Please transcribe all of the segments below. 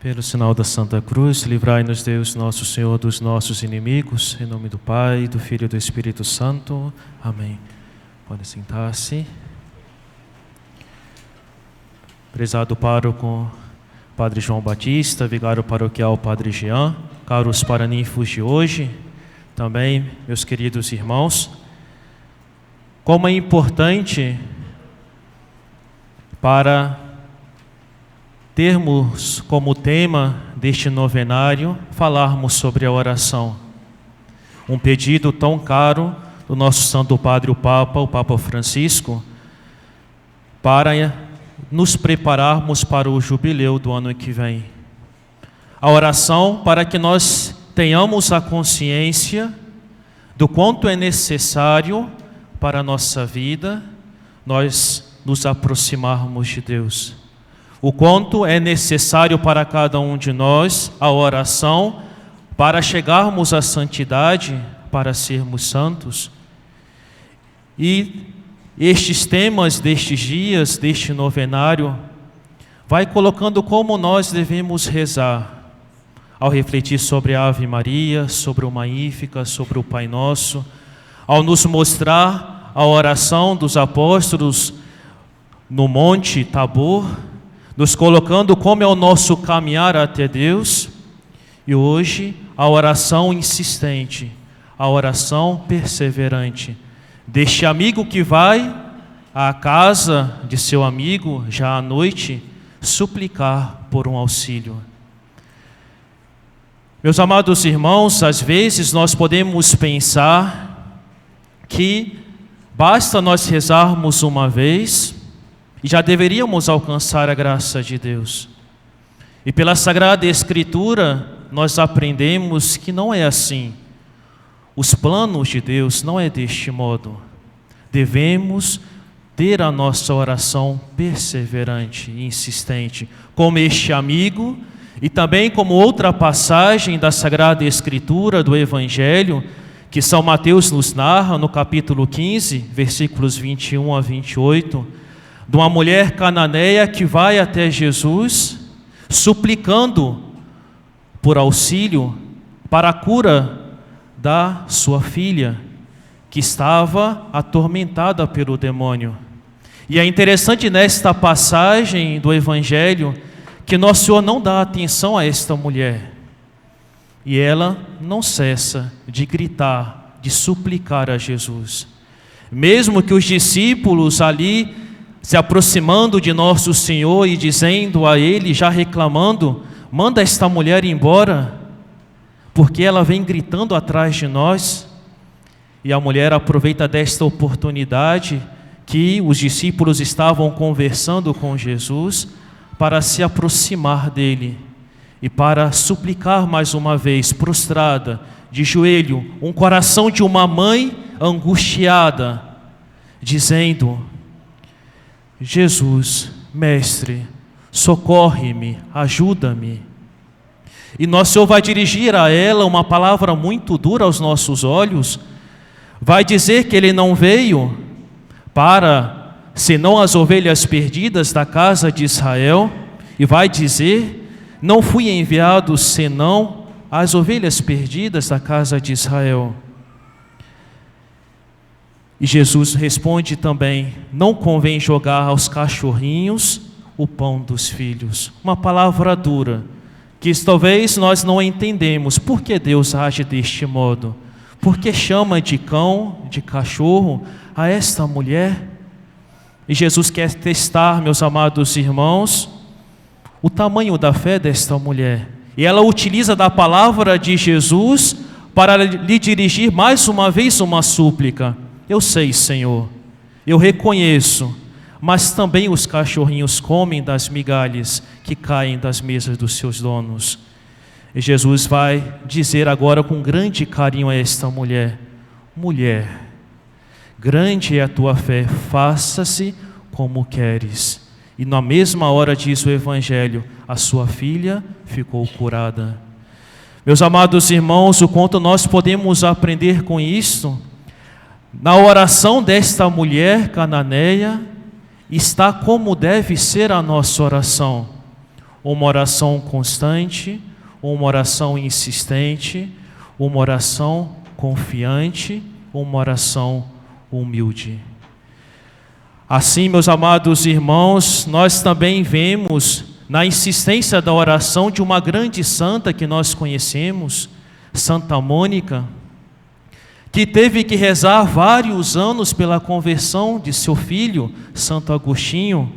Pelo sinal da Santa Cruz, livrai-nos Deus, nosso Senhor, dos nossos inimigos, em nome do Pai, do Filho e do Espírito Santo. Amém. Pode sentar-se. Prezado pároco, Padre João Batista, vigário paroquial Padre Jean, caros paraninfos de hoje, também meus queridos irmãos, como é importante para termos como tema deste novenário falarmos sobre a oração. Um pedido tão caro do nosso Santo Padre, o Papa Francisco, para nos prepararmos para o jubileu do ano que vem. A oração para que nós tenhamos a consciência do quanto é necessário para a nossa vida nós nos aproximarmos de Deus. O quanto é necessário para cada um de nós a oração para chegarmos à santidade, para sermos santos. E estes temas destes dias, deste novenário, vai colocando como nós devemos rezar, ao refletir sobre a Ave Maria, sobre o Magnífica, sobre o Pai Nosso, ao nos mostrar a oração dos apóstolos no Monte Tabor, nos colocando como é o nosso caminhar até Deus, e hoje a oração insistente, a oração perseverante, deste amigo que vai à casa de seu amigo, já à noite, suplicar por um auxílio. Meus amados irmãos, às vezes nós podemos pensar que basta nós rezarmos uma vez e já deveríamos alcançar a graça de Deus. E pela Sagrada Escritura nós aprendemos que não é assim. Os planos de Deus não é deste modo. Devemos ter a nossa oração perseverante e insistente, como este amigo, e também como outra passagem da Sagrada Escritura, do Evangelho, que São Mateus nos narra no capítulo 15, versículos 21 a 28, de uma mulher cananeia que vai até Jesus, suplicando por auxílio para a cura da sua filha, que estava atormentada pelo demônio. E é interessante nesta passagem do Evangelho que Nosso Senhor não dá atenção a esta mulher. E ela não cessa de gritar, de suplicar a Jesus. Mesmo que os discípulos ali, se aproximando de Nosso Senhor e dizendo a Ele, já reclamando, manda esta mulher embora, porque ela vem gritando atrás de nós. E a mulher aproveita desta oportunidade que os discípulos estavam conversando com Jesus para se aproximar dele e para suplicar mais uma vez, prostrada, de joelho, um coração de uma mãe angustiada, dizendo: Jesus, Mestre, socorre-me, ajuda-me. E Nosso Senhor vai dirigir a ela uma palavra muito dura aos nossos olhos. Vai dizer que Ele não veio para, senão as ovelhas perdidas da casa de Israel, e vai dizer: não fui enviado senão as ovelhas perdidas da casa de Israel. E Jesus responde também: não convém jogar aos cachorrinhos o pão dos filhos. Uma palavra dura, que talvez nós não entendemos. Por que Deus age deste modo? Por que chama de cão, de cachorro, a esta mulher? E Jesus quer testar, meus amados irmãos, o tamanho da fé desta mulher. E ela utiliza da palavra de Jesus para lhe dirigir mais uma vez uma súplica. Eu sei, Senhor, eu reconheço, mas também os cachorrinhos comem das migalhas que caem das mesas dos seus donos. E Jesus vai dizer agora com grande carinho a esta mulher: mulher, grande é a tua fé, faça-se como queres. E na mesma hora, diz o Evangelho, a sua filha ficou curada. Meus amados irmãos, o quanto nós podemos aprender com isto? Na oração desta mulher cananeia está como deve ser a nossa oração. uma oração constante, uma oração insistente, uma oração confiante, uma oração humilde. Assim, meus amados irmãos, nós também vemos na insistência da oração de uma grande santa que nós conhecemos, Santa Mônica, que teve que rezar vários anos pela conversão de seu filho, Santo Agostinho.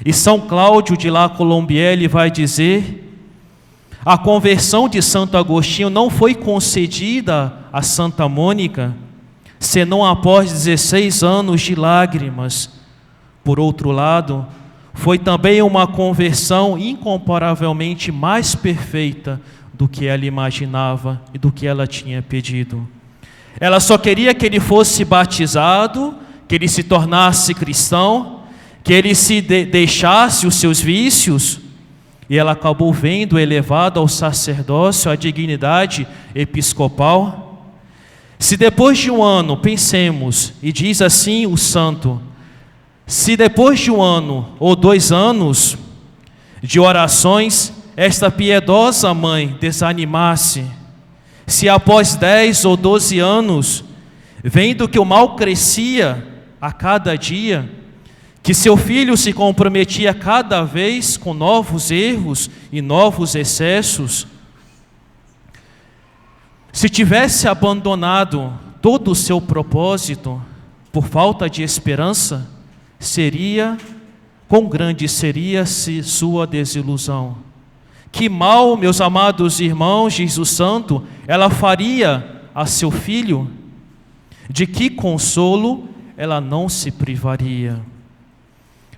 E São Cláudio de La Colombière vai dizer: a conversão de Santo Agostinho não foi concedida a Santa Mônica, senão após 16 anos de lágrimas. Por outro lado, foi também uma conversão incomparavelmente mais perfeita do que ela imaginava e do que ela tinha pedido. Ela só queria que ele fosse batizado, que ele se tornasse cristão, que ele se deixasse os seus vícios, e ela acabou vendo elevado ao sacerdócio, à dignidade episcopal. Se depois de um ano, pensemos, e diz assim o santo, se depois de um ano ou 2 anos de orações, esta piedosa mãe desanimasse, se após 10 ou 12 anos, vendo que o mal crescia a cada dia, que seu filho se comprometia cada vez com novos erros e novos excessos, se tivesse abandonado todo o seu propósito por falta de esperança, quão grande seria sua desilusão. Que mal, meus amados irmãos, diz o santo, ela faria a seu filho? De que consolo ela não se privaria?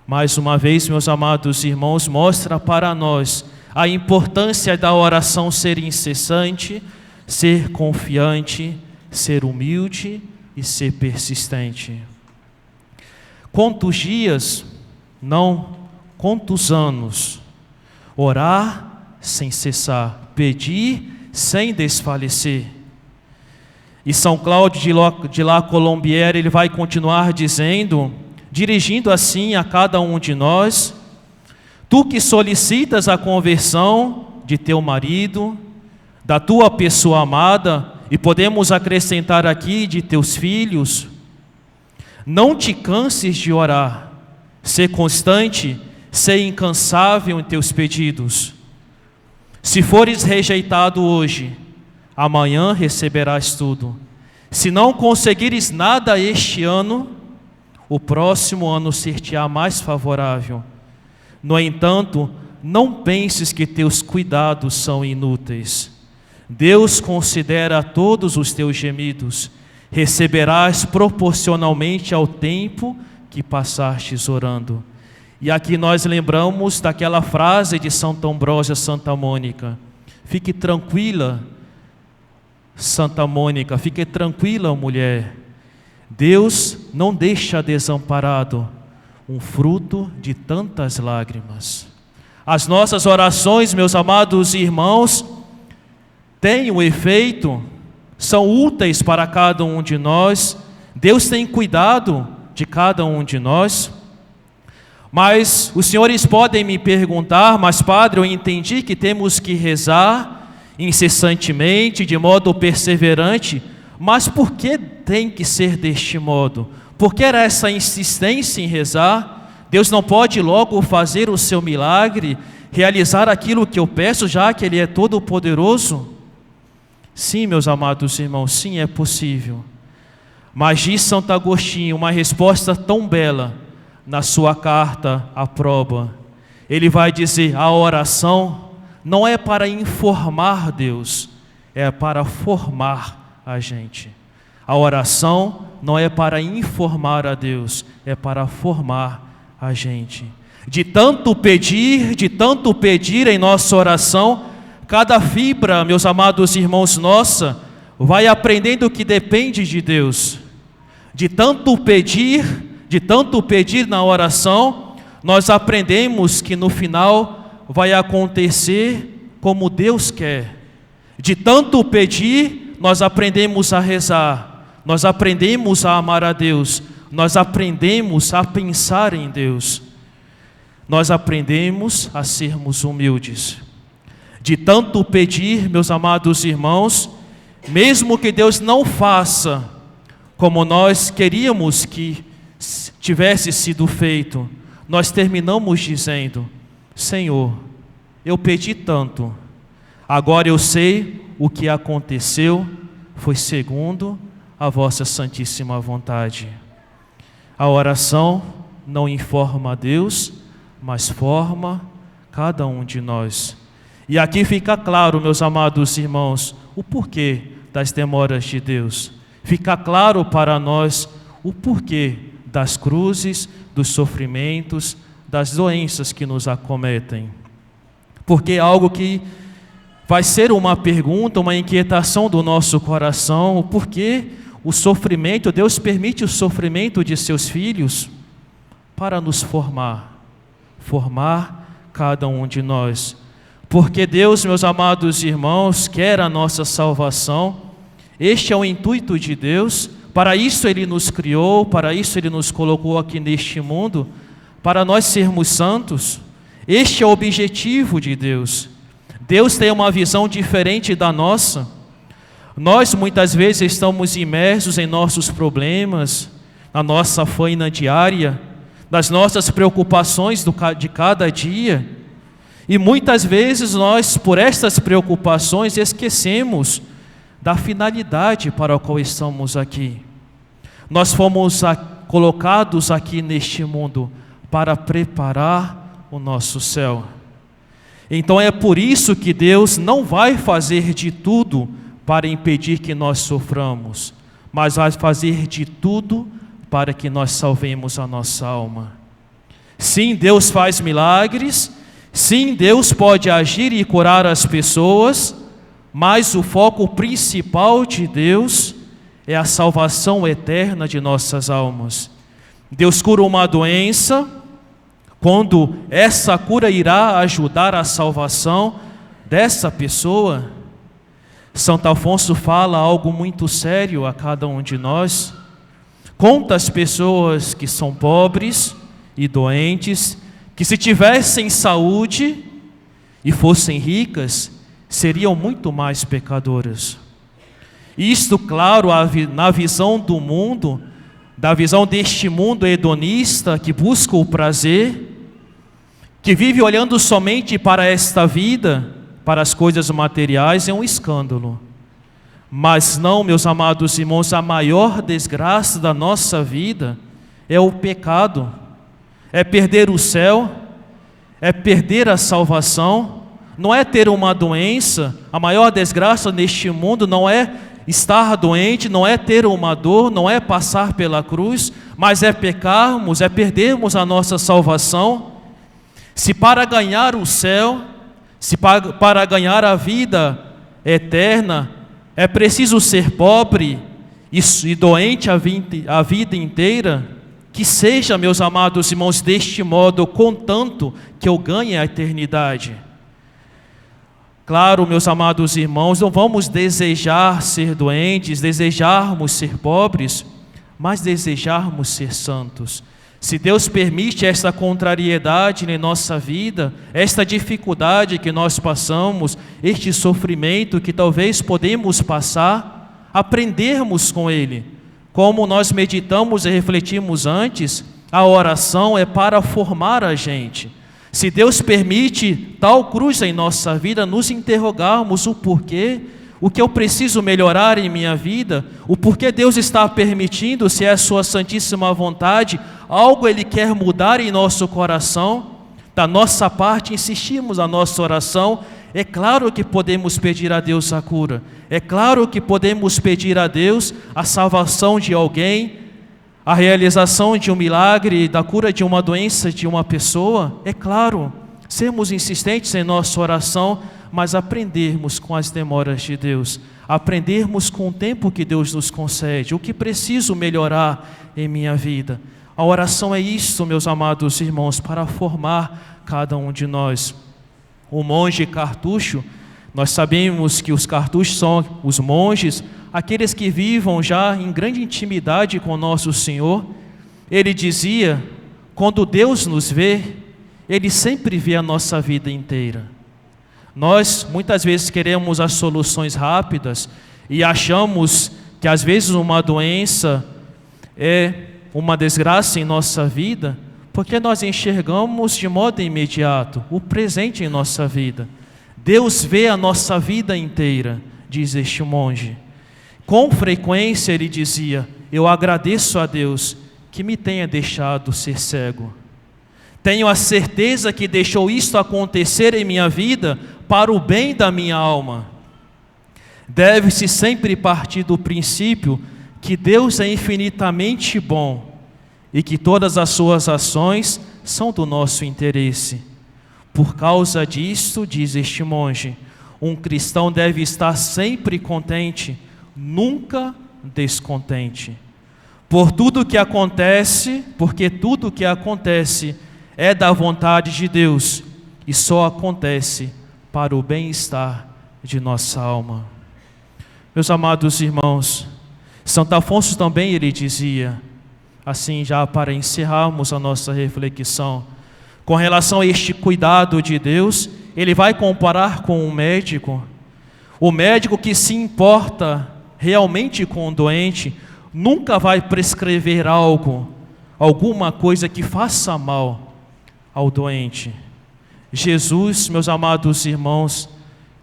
Mais uma vez, meus amados irmãos, mostra para nós a importância da oração ser incessante, ser confiante, ser humilde e ser persistente. Quantos dias, não, quantos anos, orar sem cessar, pedir sem desfalecer. E São Cláudio de La Colombière, ele vai continuar dizendo, dirigindo assim a cada um de nós: tu que solicitas a conversão de teu marido, da tua pessoa amada, e podemos acrescentar aqui de teus filhos, não te canses de orar, ser constante, ser incansável em teus pedidos. Se fores rejeitado hoje, amanhã receberás tudo. Se não conseguires nada este ano, o próximo ano ser-te-á mais favorável. No entanto, não penses que teus cuidados são inúteis. Deus considera todos os teus gemidos. Receberás proporcionalmente ao tempo que passastes orando. E aqui nós lembramos daquela frase de Santo Ambrósio, Santa Mônica: fique tranquila, Santa Mônica, fique tranquila, mulher. Deus não deixa desamparado um fruto de tantas lágrimas. As nossas orações, meus amados irmãos, têm um efeito, são úteis para cada um de nós. Deus tem cuidado de cada um de nós. Mas os senhores podem me perguntar: mas padre, eu entendi que temos que rezar incessantemente, de modo perseverante, mas por que tem que ser deste modo? Por que era essa insistência em rezar? Deus não pode logo fazer o seu milagre, realizar aquilo que eu peço, já que Ele é todo poderoso? Sim, meus amados irmãos, sim, é possível. Mas diz Santo Agostinho uma resposta tão bela na sua carta à prova. Ele vai dizer: a oração não é para informar Deus, é para formar a gente. A oração não é para informar a Deus, é para formar a gente. De tanto pedir em nossa oração, cada fibra, meus amados irmãos, nossa, vai aprendendo que depende de Deus. De tanto pedir na oração, nós aprendemos que no final vai acontecer como Deus quer. De tanto pedir, nós aprendemos a rezar, nós aprendemos a amar a Deus, nós aprendemos a pensar em Deus. nós aprendemos a sermos humildes. De tanto pedir, meus amados irmãos, mesmo que Deus não faça como nós queríamos que tivesse sido feito, nós terminamos dizendo: Senhor, eu pedi tanto, agora eu sei o que aconteceu, foi segundo a vossa santíssima vontade. A oração não informa a Deus, mas forma cada um de nós. E aqui fica claro, meus amados irmãos, o porquê das demoras de Deus. Fica claro para nós o porquê das cruzes, dos sofrimentos, das doenças que nos acometem. Porque é algo que vai ser uma pergunta, uma inquietação do nosso coração, o porquê o sofrimento, Deus permite o sofrimento de seus filhos para nos formar cada um de nós. Porque Deus, meus amados irmãos, quer a nossa salvação. Este é o intuito de Deus. Para isso Ele nos criou, para isso Ele nos colocou aqui neste mundo, para nós sermos santos. Este é o objetivo de Deus. Deus tem uma visão diferente da nossa. Nós muitas vezes estamos imersos em nossos problemas, na nossa faina diária, nas nossas preocupações de cada dia. E muitas vezes nós, por estas preocupações, esquecemos da finalidade para a qual estamos aqui. Nós fomos colocados aqui neste mundo para preparar o nosso céu. Então é por isso que Deus não vai fazer de tudo para impedir que nós soframos, mas vai fazer de tudo para que nós salvemos a nossa alma. Sim, Deus faz milagres. Sim, Deus pode agir e curar as pessoas, mas o foco principal de Deus é a salvação eterna de nossas almas. Deus cura uma doença, quando essa cura irá ajudar a salvação dessa pessoa. Santo Afonso fala algo muito sério a cada um de nós. Quantas pessoas que são pobres e doentes, que se tivessem saúde e fossem ricas, seriam muito mais pecadoras. Isto, claro, na visão do mundo, da visão deste mundo hedonista que busca o prazer, que vive olhando somente para esta vida, para as coisas materiais, é um escândalo. Mas não, meus amados irmãos, a maior desgraça da nossa vida é o pecado. É perder o céu, é perder a salvação, não é ter uma doença. A maior desgraça neste mundo não é estar doente, não é ter uma dor, não é passar pela cruz, mas é pecarmos, é perdermos a nossa salvação. Se para ganhar o céu, se para ganhar a vida eterna, é preciso ser pobre e doente a vida inteira, que seja, meus amados irmãos, deste modo, contanto que eu ganhe a eternidade. Claro, meus amados irmãos, não vamos desejar ser doentes, desejarmos ser pobres, mas desejarmos ser santos. Se Deus permite esta contrariedade em nossa vida, esta dificuldade que nós passamos, este sofrimento que talvez podemos passar, aprendermos com Ele. Como nós meditamos e refletimos antes, a oração é para formar a gente. Se Deus permite tal cruz em nossa vida, nos interrogarmos o porquê, o que eu preciso melhorar em minha vida, o porquê Deus está permitindo, se é a sua santíssima vontade, algo Ele quer mudar em nosso coração. Da nossa parte, insistimos na nossa oração. É claro que podemos pedir a Deus a cura. É claro que podemos pedir a Deus a salvação de alguém, a realização de um milagre, da cura de uma doença de uma pessoa. É claro, sermos insistentes em nossa oração, mas aprendermos com as demoras de Deus, aprendermos com o tempo que Deus nos concede, o que preciso melhorar em minha vida. A oração é isso, meus amados irmãos, para formar cada um de nós. O monge cartucho, nós sabemos que os cartuchos são os monges, aqueles que vivam já em grande intimidade com nosso Senhor. Ele dizia: quando Deus nos vê, Ele sempre vê a nossa vida inteira. Nós, muitas vezes, queremos as soluções rápidas e achamos que, às vezes, uma doença é uma desgraça em nossa vida, porque nós enxergamos de modo imediato o presente em nossa vida. Deus vê a nossa vida inteira, diz este monge. Com frequência ele dizia: eu agradeço a Deus que me tenha deixado ser cego. Tenho a certeza que deixou isto acontecer em minha vida para o bem da minha alma. Deve-se sempre partir do princípio que Deus é infinitamente bom e que todas as suas ações são do nosso interesse. Por causa disto, diz este monge, um cristão deve estar sempre contente, nunca descontente. Porque tudo que acontece é da vontade de Deus e só acontece para o bem-estar de nossa alma. Meus amados irmãos, Santo Afonso também ele dizia, assim já para encerrarmos a nossa reflexão, com relação a este cuidado de Deus, ele vai comparar com um médico. O médico que se importa realmente com o doente, nunca vai prescrever alguma coisa que faça mal ao doente. Jesus, meus amados irmãos,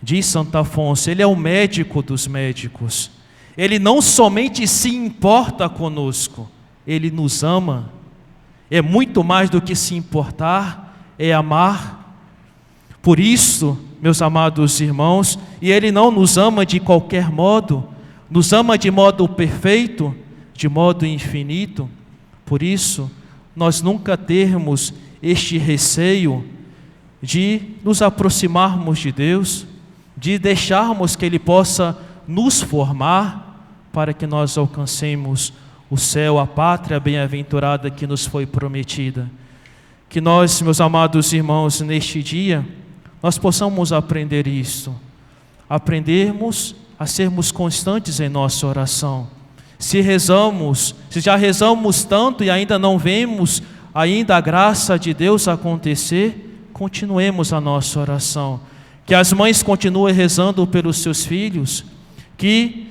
diz Santo Afonso, ele é o médico dos médicos. Ele não somente se importa conosco, ele nos ama. É muito mais do que se importar, é amar. Por isso, meus amados irmãos, e ele não nos ama de qualquer modo, nos ama de modo perfeito, de modo infinito. Por isso, nós nunca termos este receio de nos aproximarmos de Deus, de deixarmos que Ele possa nos formar para que nós alcancemos o céu, a pátria bem-aventurada que nos foi prometida. Que nós, meus amados irmãos, neste dia, nós possamos aprender isto, aprendermos a sermos constantes em nossa oração. Se já rezamos tanto e ainda não vemos ainda a graça de Deus acontecer, continuemos a nossa oração. Que as mães continuem rezando pelos seus filhos, que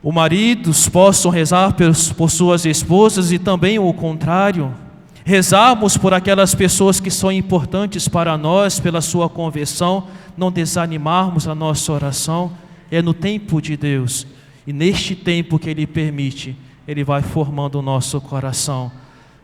os maridos possam rezar por suas esposas e também o contrário. Rezarmos por aquelas pessoas que são importantes para nós, pela sua conversão, não desanimarmos a nossa oração. É no tempo de Deus, e neste tempo que Ele permite, Ele vai formando o nosso coração.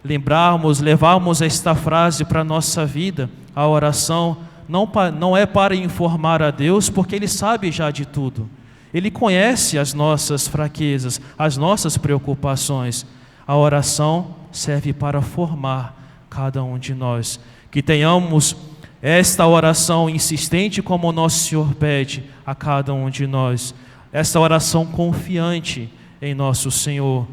Levarmos esta frase para a nossa vida, a oração não é para informar a Deus, porque Ele sabe já de tudo. Ele conhece as nossas fraquezas, as nossas preocupações. A oração serve para formar cada um de nós. Que tenhamos esta oração insistente como o nosso Senhor pede a cada um de nós. Esta oração confiante em nosso Senhor,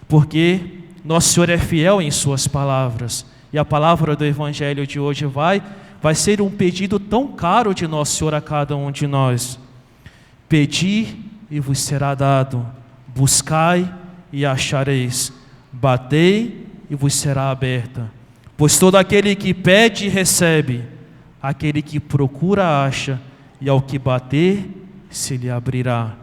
porque nosso Senhor é fiel em suas palavras. E a palavra do Evangelho de hoje vai ser um pedido tão caro de nosso Senhor a cada um de nós. Pedi e vos será dado, buscai e achareis, batei e vos será aberta. Pois todo aquele que pede recebe, aquele que procura acha, e ao que bater se lhe abrirá.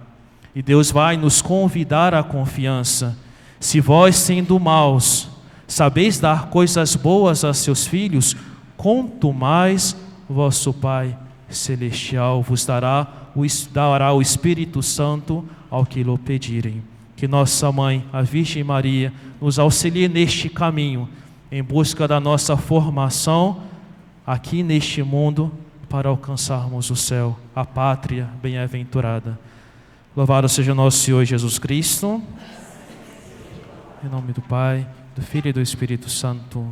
E Deus vai nos convidar à confiança. Se vós, sendo maus, sabeis dar coisas boas a seus filhos, quanto mais vosso Pai Celestial vos dará o Espírito Santo ao que lhe pedirem. Que nossa Mãe, a Virgem Maria, nos auxilie neste caminho, em busca da nossa formação aqui neste mundo, para alcançarmos o céu, a pátria bem-aventurada. Louvado seja nosso Senhor Jesus Cristo. Em nome do Pai, do Filho e do Espírito Santo.